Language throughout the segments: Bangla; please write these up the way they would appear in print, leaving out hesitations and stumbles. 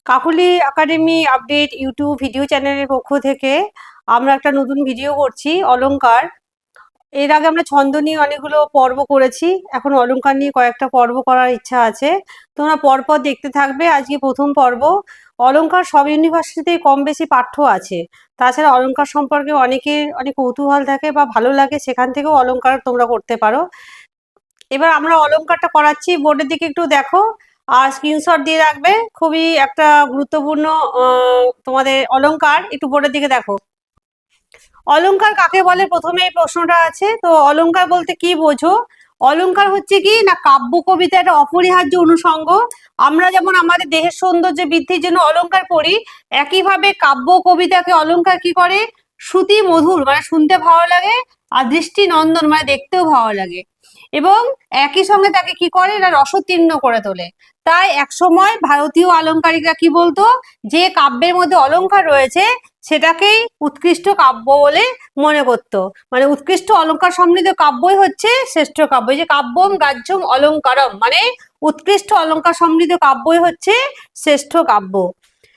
Kakuli academy update YouTube video চ্যানেলের পক্ষ থেকে আমরা একটা নতুন ভিডিও করছি অলংকার। এর আগে আমরা ছন্দ নিয়ে অনেকগুলো পর্ব করেছি, এখন অলংকার নিয়ে কয়েকটা পর্ব করার ইচ্ছা আছে। তোমরা পরপর দেখতে থাকবে। আজকে প্রথম পর্ব। অলংকার সব ইউনিভার্সিটিতেই কম বেশি পাঠ্য আছে। তাছাড়া অলংকার সম্পর্কে অনেকের অনেক কৌতূহল থাকে বা ভালো লাগে, সেখান থেকেও অলংকার তোমরা করতে পারো। এবার আমরা অলংকারটা করাচ্ছি, বোর্ডের দিকে একটু দেখো আর স্ক্রিনশট দিয়ে রাখবে। খুবই একটা গুরুত্বপূর্ণ তোমাদের অলংকার, একটু বোর্ডের দিকে দেখো। অলংকার কাকে বলে প্রথমে এই প্রশ্নটা আছে। তো অলংকার বলতে কি বোঝো? অলংকার হচ্ছে কি না, কাব্য কবিতা একটা অপরিহার্য অনুষঙ্গ। আমরা যেমন আমাদের দেহের সৌন্দর্য বৃদ্ধির জন্য অলংকার পড়ি, একইভাবে কাব্য কবিতাকে অলংকার কি করে, শ্রুতি মধুর মানে শুনতে ভালো লাগে, আর দৃষ্টি নন্দন মানে দেখতেও ভালো লাগে, এবং একই সঙ্গে তাকে কি করে না, রসোত্তীর্ণ করে তোলে। তাই একসময় ভারতীয় অলংকারিকরা কি বলতো, যে কাব্যের মধ্যে অলংকার রয়েছে সেটাকেই উৎকৃষ্ট কাব্য বলে মনে করত। মানে উৎকৃষ্ট অলংকার সমৃদ্ধ কাব্যই হচ্ছে শ্রেষ্ঠ কাব্য। যে কাব্যম গ্রাহ্যম অলংকারম মানে উৎকৃষ্ট অলংকার সমৃদ্ধ কাব্যই হচ্ছে শ্রেষ্ঠ কাব্য।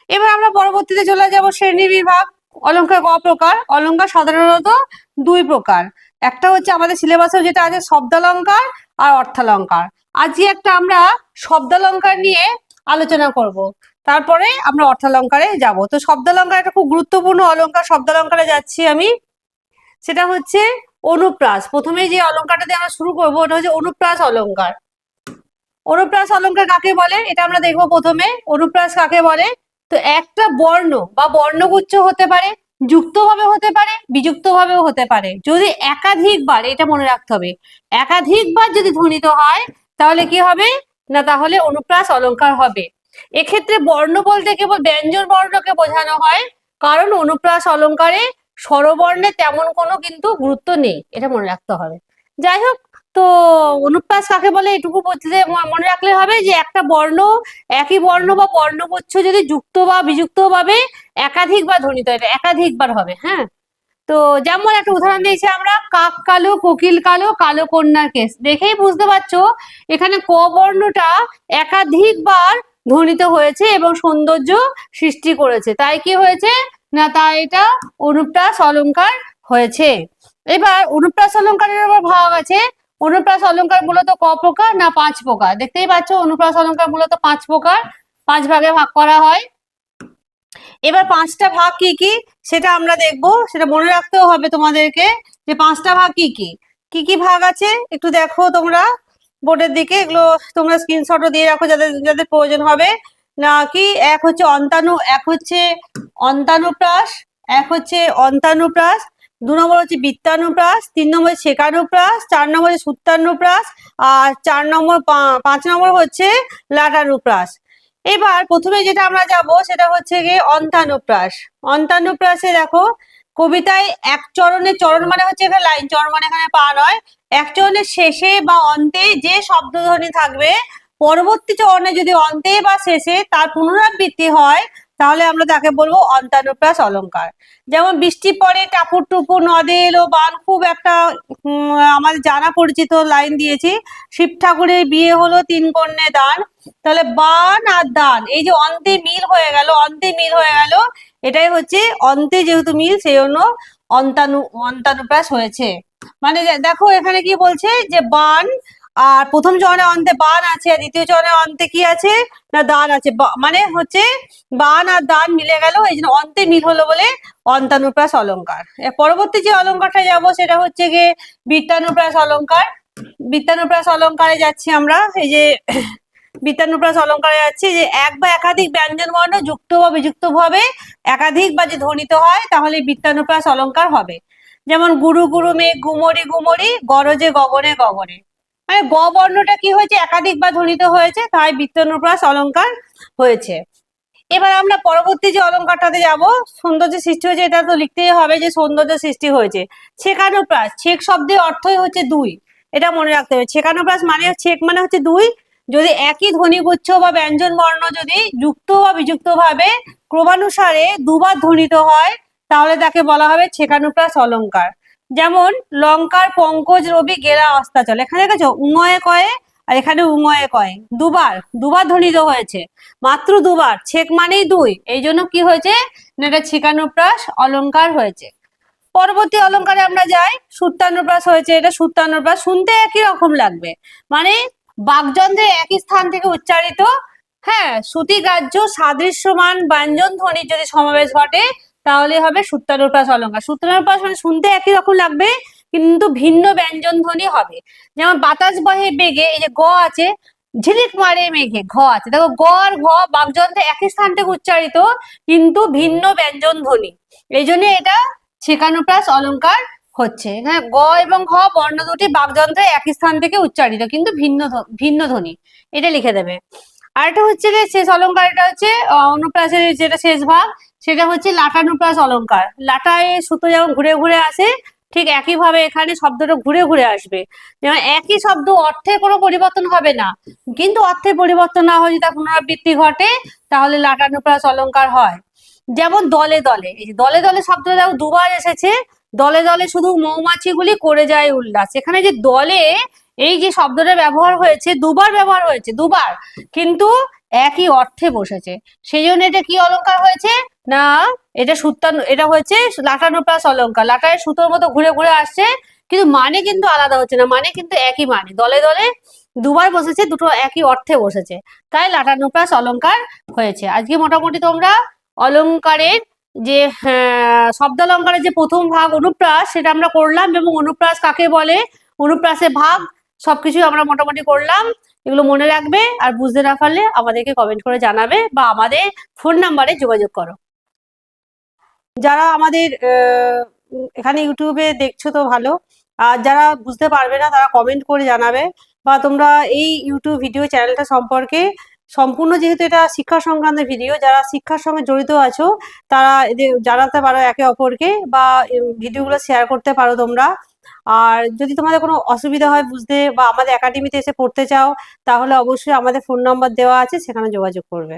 এবার আমরা পরবর্তীতে চলে যাব শ্রেণী বিভাগ। অলংকার ক প্রকার? অলংকার সাধারণত দুই প্রকার। একটা হচ্ছে আমাদের সিলেবাসেও যেটা আছে শব্দালংকার আর অর্থালংকার। আজকে একটা আমরা শব্দালংকার নিয়ে আলোচনা করব, তারপরে আমরা অর্থালংকারে যাব। তো শব্দালংকার একটা খুব গুরুত্বপূর্ণ অলংকার, শব্দালংকারে যাচ্ছি আমি। সেটা হচ্ছে অনুপ্রাস। প্রথমে যে অলংকারটা দিয়ে আমরা শুরু করবো ওটা হচ্ছে অনুপ্রাস অলংকার। অনুপ্রাস অলংকার কাকে বলে এটা আমরা দেখবো প্রথমে। অনুপ্রাস কাকে বলে? তো একটা বর্ণ বা বর্ণগুচ্ছ হতে পারে, যুক্তভাবে হতে পারে, বিযুক্তভাবেও হতে পারে। যদি একাধিকবার, এটা মনে রাখতে হবে, একাধিকবার যদি ধ্বনিত হয় তাহলে কি হবে না, তাহলে অনুপ্রাস অলংকার হবে। এক্ষেত্রে বর্ণ বলতে কেবল ব্যঞ্জন বর্ণকে বোঝানো হয়, কারণ অনুপ্রাস অলংকারে স্বরবর্ণে তেমন কোনো কিন্তু গুরুত্ব নেই, এটা মনে রাখতে হবে। যাই হোক, তো অনুপ্রাস কাকে বলে এটুকু বলতে মনে রাখলে হবে যে একটা বর্ণ, একই বর্ণ বা বর্ণগুচ্ছ যদি যুক্ত বা বিযুক্ত ভাবে একাধিকবার ধ্বনিত হয়, এটা একাধিকবার হবে। হ্যাঁ, তো যেমন একটা উদাহরণ দিয়েছি আমরা, কাক কালো কোকিল কালো কালো কন্যার কেস। দেখেই বুঝতে পারছো এখানে ক বর্ণটা একাধিকবার ধ্বনিত হয়েছে এবং সৌন্দর্য সৃষ্টি করেছে, তাই কি হয়েছে না, তাই এটা অনুপ্রাস অলংকার হয়েছে। এবার অনুপ্রাস অলংকারের আবার ভাগ আছে। অনুপ্রাস অলংকার মূলত ক প্রকার না 5 প্রকার। দেখতেই পাচ্ছ অনুপ্রাস অলংকার মূলত 5 প্রকার, 5 ভাগে ভাগ করা হয়। এবার 5টা ভাগ কি কি সেটা আমরা দেখব, সেটা মনে রাখতেও হবে তোমাদেরকে যে 5টা ভাগ কি কি। কি কি ভাগ আছে একটু দেখো তোমরা বোর্ডের দিকে, এগুলো তোমরা স্ক্রিনশটও দিয়ে রাখো যাদের যাদের প্রয়োজন হবে। না কি, এক হচ্ছে অন্তানুপ্রাস, এক হচ্ছে অন্তানুপ্রাস, 2 নম্বর হচ্ছে বৃত্তানুপ্রাস, 3 নম্বর শেখানুপ্রাস, 4 নম্বর হচ্ছে সূত্রানুপ্রাস, আর 4 নম্বর 5 নম্বর হচ্ছে লাটানুপ্রাস। এবার প্রথমে যেটা আমরা যাব সেটা হচ্ছে গিয়ে অন্তানুপ্রাস। অন্তানুপ্রাসে দেখো, কবিতায় এক চরণে, চরণ মানে হচ্ছে এখানে লাইন, চরণ মানে এখানে পা নয়, এক চরণের শেষে বা অন্তে যে শব্দধ্বনি থাকবে, পরবর্তী চরণে যদি অন্তে বা শেষে তার পুনরাবৃত্তি হয় তাহলে আমরা তাকে বলবো অন্তানুপ্রাস অলংকার। যেমন বৃষ্টি পড়ে টাপুর টুপুর নদে এলো বান, খুব একটা আমাদের জানা পরিচিত লাইন দিয়েছি। শিব ঠাকুরের বিয়ে হলো 3 কন্যে দান, তাহলে বান আর দান এই যে অন্তে মিল হয়ে গেল, অন্তে মিল হয়ে গেল, এটাই হচ্ছে অন্তে যেহেতু মিল সেই জন্য অন্তানুপ্রাস হয়েছে। মানে দেখো এখানে কি বলছে যে বান, আর প্রথম চরণে অন্তে বান আছে আর দ্বিতীয় চরণে অন্তে কি আছে না দান আছে, মানে হচ্ছে বান আর দান মিলে গেল, এই জন্য অন্তে মিল হলো বলে অন্তানুপ্রাস অলংকার। পরবর্তী যে অলংকারটা যাব সেটা হচ্ছে গিয়ে বৃত্তানুপ্রাস অলংকার। বৃত্তানুপ্রাস অলংকারে যাচ্ছি আমরা, এই যে বৃত্তানুপ্রাস অলংকারে যাচ্ছি যে এক বা একাধিক ব্যঞ্জন বর্ণ যুক্ত বা বিযুক্ত ভাবে একাধিক বা যে ধ্বনিত হয় তাহলে বৃত্তানুপ্রাস অলংকার হবে। যেমন গুরু গুরু মেঘ গুমরি গুমরি গরজে গগনে গগনে, মানে গ বর্ণটা কি হয়েছে একাধিকবার ধ্বনিত হয়েছে, তাই বৃত্তানুপ্রাস অলংকার হয়েছে। এবার আমরা পরবর্তী যে অলংকারটাতে যাব, সৌন্দর্য সৃষ্টি হয়েছে, এটা তো লিখতেই হবে যে সৌন্দর্য সৃষ্টি হয়েছে। ছেকানুপ্রাস, ছেক শব্দের অর্থই হচ্ছে 2, এটা মনে রাখতে হবে। ছেকানুপ্রাস মানে ছেক মানে হচ্ছে 2, যদি একই ধ্বনিগুচ্ছ বা ব্যঞ্জন বর্ণ যদি যুক্ত বা বিযুক্ত ভাবে ক্রমানুসারে 2 বার ধ্বনিত হয় তাহলে তাকে বলা হবে ছেকানুপ্রাস অলংকার। যেমন লঙ্কার পঙ্কজ রবি গেরা অস্তাচল, এখানে দেখেছো উঙয়ে কয়ে আর এখানে উঙয়ে কয়, দুবার দুবার ধ্বনিত হয়েছে, মাত্র দুবার, ছেক মানেই দুই, এই জন্য কি হয়েছে না এটা ছিকানুপ্রাস অলংকার হয়েছে। পরবর্তী অলংকারে আমরা যাই, সূত্রানুপ্রাস হয়েছে, এটা সূত্রানুপ্রাস, শুনতে একই রকম লাগবে, মানে বাকযন্ত্রে একই স্থান থেকে উচ্চারিত, হ্যাঁ, শ্রুতিগ্রাহ্য সাদৃশ্যমান ব্যঞ্জন ধ্বনির যদি সমাবেশ ঘটে তাহলে হবে সূত্রানুপ্রাস অলংকার। সূত্রানুপ্রাস মানে শুনতে একই রকম লাগবে কিন্তু ভিন্ন ব্যঞ্জন ধ্বনি হবে। যেমন বাতাস বহে বেগে, এই যে গ আছে, ঝিলিক মারে মেঘে, ঘ আছে, দেখো গ আর ঘ বাকযন্ত্রে একই স্থান থেকে উচ্চারিত কিন্তু ভিন্ন ব্যঞ্জন ধ্বনি, এই জন্য এটা ছেকানুপ্রাস অলংকার হচ্ছে। হ্যাঁ, গ এবং ঘ বর্ণ দুটি বাকযন্ত্রে একই স্থান থেকে উচ্চারিত কিন্তু ভিন্ন ভিন্ন ধ্বনি, এটা লিখে দেবে। আরেকটা হচ্ছে যে শেষ অলংকার, এটা হচ্ছে অনুপ্রাসের যেটা শেষ ভাগ, সেটা হচ্ছে লাটানুপ্রাস অলংকার। লাটায় সুতো যেমন ঘুরে ঘুরে আসে, ঠিক একইভাবে এখানে শব্দটা ঘুরে ঘুরে আসবে, যেমন একই শব্দ অর্থে কোনো পরিবর্তন হবে না, কিন্তু অর্থে পরিবর্তন না হয়ে যদি তার পুনরাবৃত্তি ঘটে তাহলে লাটানুপ্রাস অলংকার হয়। যেমন দলে দলে, এই যে দলে দলে শব্দটা দেখো দুবার এসেছে, দলে দলে শুধু মৌমাছিগুলি করে যায় উল্লাস, এখানে যে দলে এই যে শব্দটা ব্যবহার হয়েছে দুবার ব্যবহার হয়েছে, দুবার, কিন্তু একই অর্থে বসেছে, সেই জন্য এটা কি অলংকার হয়েছে না এটা এটা হয়েছে লাটানুপ্রাস অলংকার। লাটায় সুতোর মতো ঘুরে ঘুরে আসছে কিন্তু মানে কিন্তু আলাদা হচ্ছে না, মানে কিন্তু একই মানে, দলে দলে দুবার বসেছে, দুটো একই অর্থে বসেছে, তাই লাটানুপ্রাস অলংকার হয়েছে। আজকে মোটামুটি তোমরা অলংকারের যে শব্দালঙ্কারের যে প্রথম ভাগ অনুপ্রাস সেটা আমরা করলাম, এবং অনুপ্রাস কাকে বলে, অনুপ্রাসের ভাগ সবকিছু আমরা মোটামুটি করলাম। এগুলো মনে রাখবে, আর বুঝতে না পারলে আমাদেরকে কমেন্ট করে জানাবে বা আমাদের ফোন নাম্বারে যোগাযোগ করো। যারা আমাদের এখানে ইউটিউবে দেখছো তো ভালো, আর যারা বুঝতে পারবে না তারা কমেন্ট করে জানাবে, বা তোমরা এই ইউটিউব ভিডিও চ্যানেলটা সম্পর্কে সম্পূর্ণ, যেহেতু এটা শিক্ষা সংক্রান্ত ভিডিও, যারা শিক্ষার সঙ্গে জড়িত আছো তারা এদের জানাতে পারো একে অপরকে, বা ভিডিওগুলো শেয়ার করতে পারো তোমরা। আর যদি তোমাদের কোনো অসুবিধা হয় বুঝতে, বা আমাদের একাডেমিতে এসে পড়তে চাও, তাহলে অবশ্যই আমাদের ফোন নাম্বার দেওয়া আছে, সেখানে যোগাযোগ করবে।